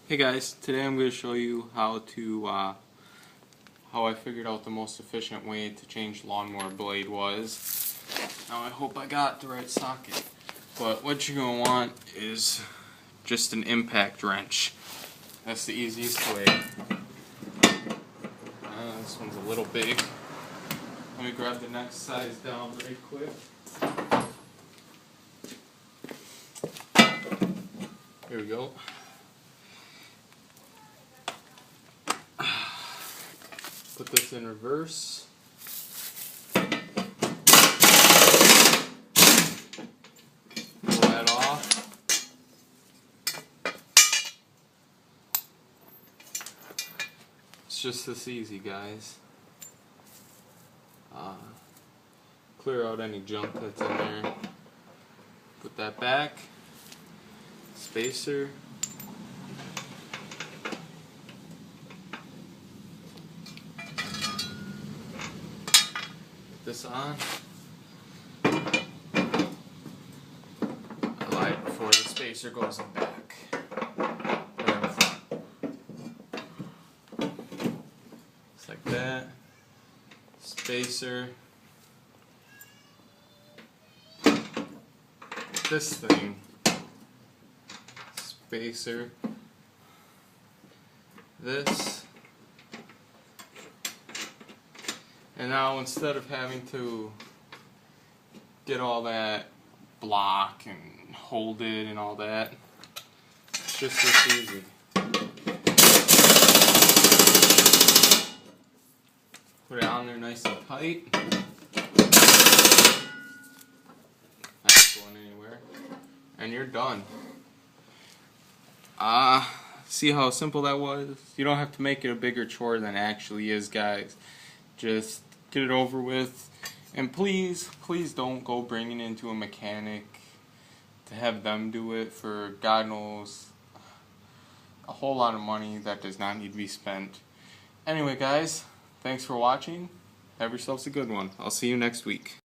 Hey guys, today I'm going to show you how I figured out the most efficient way to change lawnmower blade was. Now I hope I got the right socket, but what you're going to want is just an impact wrench. That's the easiest way. This one's a little big. Let me grab the next size down right quick. Here we go. Put this in reverse. Pull that off. It's just this easy, guys. Clear out any junk that's in there. Put that back. Spacer. This on. I light before the spacer goes in back. Or in the front. Just like that. Spacer. This thing. Spacer. This. And now instead of having to get all that block and hold it and all that, it's just this easy. Put it on there nice and tight. Not going anywhere. And you're done. See how simple that was? You don't have to make it a bigger chore than it actually is, guys. Just get it over with, and please don't go bringing it into a mechanic to have them do it for God knows a whole lot of money that does not need to be spent. Anyway guys, thanks for watching. Have yourselves a good one. I'll see you next week.